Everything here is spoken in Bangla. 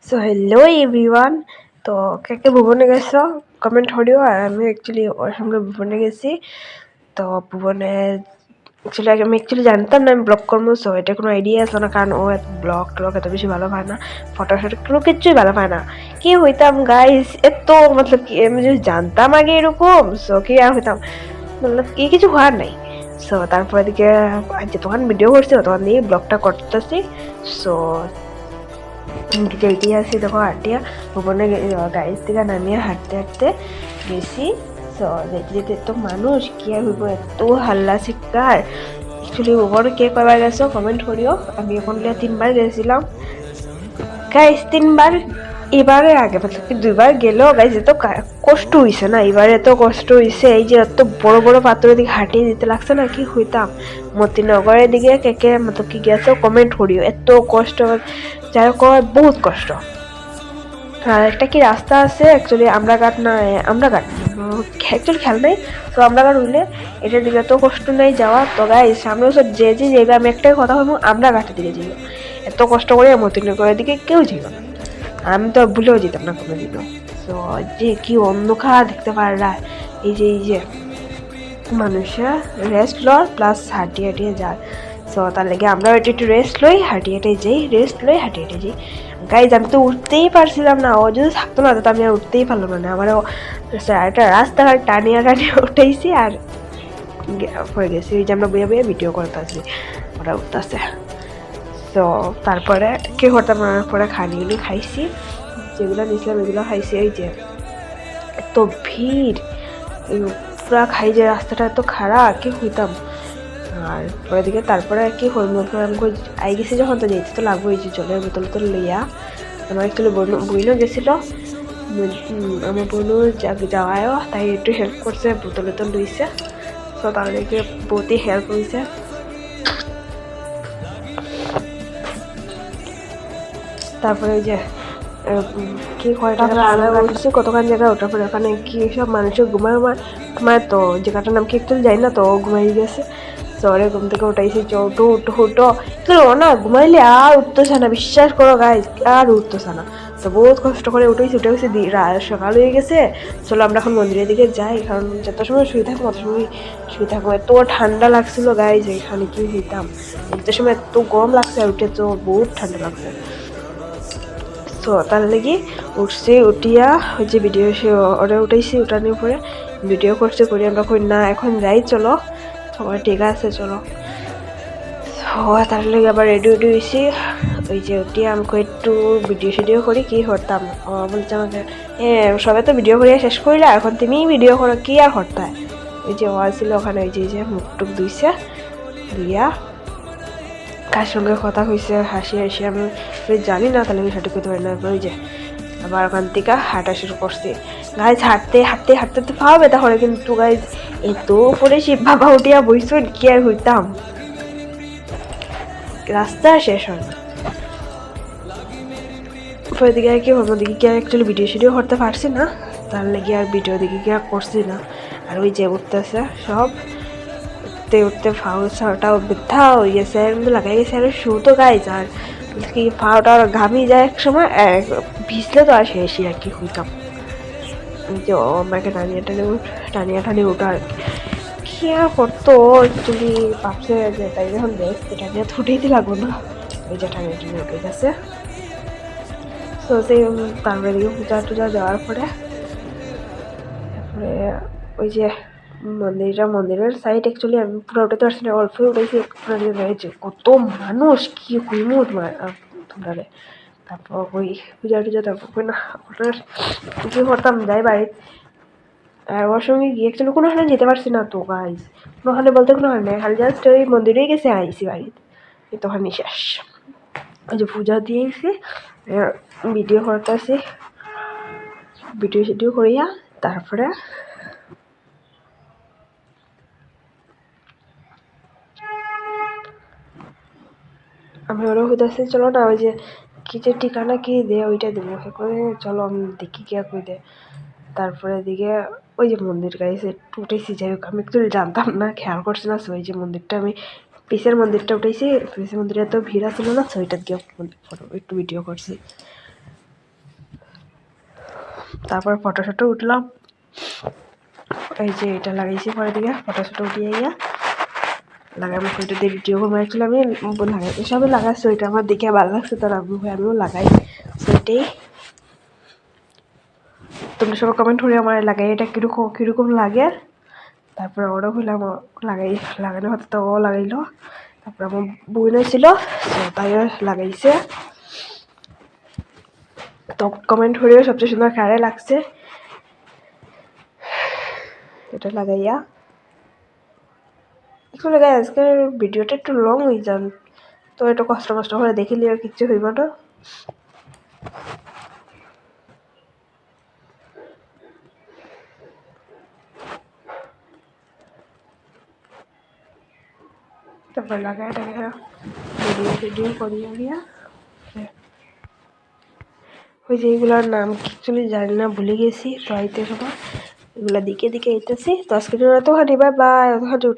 So hello everyone. তো কে কে ভুবনে গেছো কমেন্ট করিও। আর আমি অ্যাকচুয়ালি ওর সঙ্গে ভুবনে গেছি। তো ভুবনে আমি জানতাম না আমি ব্লগ করবো। সো এটা কোনো আইডিয়া আছে না, কারণ ও ব্লগ ট্লগ এত বেশি ভালো পায় না, ফটোশট কোনো কিছুই ভালো পায় না। কি হইতাম গাইস এত মতলব কি আমি যদি জানতাম আগে এরকম, সো কি আর হইতাম, মতলব কি কিছু হওয়ার নাই। সো তারপর এদিকে তখন ভিডিও করছি, তখন দিয়ে ব্লগটা করতেছি। সো যেটি আছি দেখো হাঁটিয়া ভুবনে গাড়ির থেকে নামিয়ে হাঁটতে হাঁটতে গেছি। তো যেতে যেতে এত মানুষ কি আর হইব, এত হাল্লা চিৎকার। অ্যাকচুয়ালি ভুবনে কে কয়বার গেছো কমেন্ট করিও। আমি এখন 3বার গেছিলাম গাইস, 3বার। এবারে আগে মতলব কি 2বার গেলেও গাইস এত কষ্ট হয়েছে না, এবারে এত কষ্ট হয়েছে। এই যে এত বড় বড় পাথরের দিকে হাঁটিয়ে দিতে লাগছে না, কি হইতাম। মতিনগরের দিকে কে কে মতলব কি গেছো কমেন্ট করিও। এত কষ্ট যাই হোক বহুত কষ্ট। আর একটা কি রাস্তা আছে অ্যাকচুয়ালি আমরাঘাট না, আমরাঘাট অ্যাকচুয়ালি খেয়াল নাই। তো আমরাঘাট হইলে এটার দিকে এত কষ্ট নেই যাওয়া। তো গাইস সামনে যে যাইবে, আমি একটাই কথা বলবো আমরাঘাটের দিকে যাইব। এত কষ্ট করে মতিনগরের দিকে কেউ যাইব না, আমি তো ভুলেও যেতাম না কোনো দিনও। তো যে কি অন্ধকার দেখতে পারলা, এই যে মানুষরা রেস্ট লর প্লাস হাঁটিয়ে হাঁটিয়ে যায়। সো তার লেগে আমরা একটু রেস্ট লই, হাঁটিয়ে হাঁটিয়ে যাই, রেস্ট লই হাঁটিয়ে হাঁটিয়ে যাই। গাইজ আমি তো উঠতেই পারছিলাম না, ও যদি থাকতো না তো আমি আর উঠতেই পারলাম না। আমারও একটা রাস্তাঘাট টানিয়া টানিয়া উঠেছি আর পড়ে গেছি। ওই যে আমরা বইয়ে বইয়ে ভিডিও করতে আসি, ওরা উঠতেছে। তো তারপরে কি করতাম, পরে খানিগুলি খাইছি, যেগুলো নিয়েছিলাম এগুলো খাইছি। এই যে এত ভিড়, পুরা খাই যে রাস্তাটা এত খারাপ, কি হইতাম। আর পরে দিকে তারপরে কি হইম, আমি আই গেছি যখন তো যেতে তো লাগবো। এই যে জলের বোতল তো লইয়া আমার একটু বইনও গেছিল, আমার বোনও যাওয়ায়ও তাই একটু হেল্প করছে, বোতলে তো লইছে। তো তাদেরকে বহুতই হেল্প হয়েছে। তারপরে ওই যে কি হয় উঠছি কতক্ষণ জায়গায় ওঠার পরে ওখানে কি সব মানুষের ঘুমায় ঘুমায়। তো জায়গাটার নাম কি একটু যাই না, তো ঘুমাই গেছে। শহরে ঘুম থেকে উঠাইছি, উঠো উঠো উঠো, ও না ঘুমাইলে আর উঠতেছে না, বিশ্বাস করো গাইজ আর উঠতেছে না। তো বহুত কষ্ট করে উঠে গেছে, সকাল হয়ে গেছে। চলো আমরা এখন মন্দিরের দিকে যাই, কারণ যত সময় শুয়ে থাকবো তত সময় শুয়ে থাকবো। এত ঠান্ডা লাগছিল গাইজ, এখানে কি হইতাম, উঠতে সময় এত গরম লাগছে, আর উঠে তো বহুত ঠান্ডা লাগছে। তো তার লেগে উঠছি, উঠিয়া ওই যে ভিডিও ওরা উঠাইছি, উঠানোর পরে ভিডিও করছে করি। আমরা কই না এখন যাই, চলো সবাই ঠিক আছে চলো। তার লেগে আবার রেডি উডি হয়েছি। ওই যে উঠিয়া আমাকে একটু ভিডিও করি, কি করতাম। বলছে আমাকে সবাই তো ভিডিও করিয়া শেষ করিলা, এখন তুমি ভিডিও করো, কি আর করতে। ওই যে ওয়াল ছিল ওখানে, ওই যে মুখ টুক ধুইছে, ধুইয়া কার সঙ্গে কথা কইছে হাসি হাসি আমি জানি না, তাহলে আমি সঠিক করতে পারি না। ওই যে আবার ওখান থেকে হাঁটা শুরু করছি। গাইজ হাঁটতে হাঁটতে হাঁটতে তো পাওয়া ব্যথা করে, কিন্তু গাইজ এত পরে শিব বাবা উঠিয়া বইস কি আর হইতাম, রাস্তা শেষ হয় না। পরে দিকে আর কি হলো, দিকে কি আর অ্যাকচুয়ালি ভিডিও করতে পারছি না, তার লেগে আর ভিডিও দিকে কি আর করছি না। আর ওই যে উঠতেছে সব, উঠতে উঠতে ফাউটাও বৃদ্ধা হয়ে গেছে, লাগাই গেছে আর শু তো গাইজ। আর কি ফাউটা ঘামি যায় এক সময়, ভিজলে তো আর শেষই আর কি হইতাম। যে আমাকে টানিয়ে ওঠা আর কি আর করতো। অ্যাকচুয়ালি ভাবছে যে তাই যখন দেখ এটা নিয়ে ছুটেই লাগবো না, ওই যে টানিয়ে উঠে গেছে। তো সেই তারপরে দিকে পূজা টুজা দেওয়ার পরে তারপরে ওই যে মন্দিরের সাইড অ্যাকচুয়ালি আমি পুরো উঠাতে পারছি না, অল্প উঠেছি। রয়েছে কত মানুষ, কি হইমু তোমরা। তারপর ওই পূজা টুজা, তারপর কই না ওটার কি করতাম যাই বাড়িতে। আর ওর সঙ্গে গিয়ে অ্যাকচুয়ালি কোনোখানে যেতে পারছি না তো গাইজ, কোনোখানে বলতে কোনোখানে নেই, খালি জাস্ট ওই মন্দিরেই গেছে আইসি বাড়িতে, তখনই শেষ। ওই যে পূজা দিয়েছি, ভিডিও করতেছি, ভিডিও করিয়া তারপরে আমি ওরা হইতেছি চলো না, ওই যে কি যে ঠিকানা কি দে ওইটা দেবো, করে চলো আমি দেখি কি কই দে। তারপরে দিকে ওই যে মন্দির গাইছে একটু উঠেছি, যাই হোক আমি একটু জানতাম না, খেয়াল করছি না। ওই যে মন্দিরটা আমি পিসের মন্দিরটা উঠেছি, পিসের মন্দিরে এত ভিড় ছিল না, ওইটা দিয়ে একটু ভিডিও করছি। তারপর ফটো উঠলাম, এই যে এটা লাগাইছি পরে দিকে ফটো উঠিয়ে গিয়া লাগাই আমার ফটো দিয়ে ভিডিও বানাইছিল আমি লাগাই সবই লাগাচ্ছি, ওইটা আমার দেখে ভালো লাগছে তার আমিও লাগাই। সেটাই তোমরা সবাই কমেন্ট করে আমার লাগাই এটা কীরকম লাগে। তারপরে ওরাও হইলাম লাগানো হতো তো ও লাগাইলো। তারপরে আমার বই ছিল তাইও লাগাইছে। তো কমেন্ট করেও সবচেয়ে সুন্দর কারে লাগছে এটা লাগাইয়া। আসলে আজকের ভিডিওটা একটু লং হয়ে যান, তো একটু কষ্ট করে দেখিলে আর কিচ্ছু হইব না। তারপর লাগাই ভিডিও করিয়া গিয়া ওই যে এইগুলোর নাম অ্যাকচুয়ালি জানি না, ভুলে গেছি। তো আইতে সবাই এগুলা দিকে আইতেছি। তো আজকের জন্য এতখানি, বাই বাই। এতখানি উঠে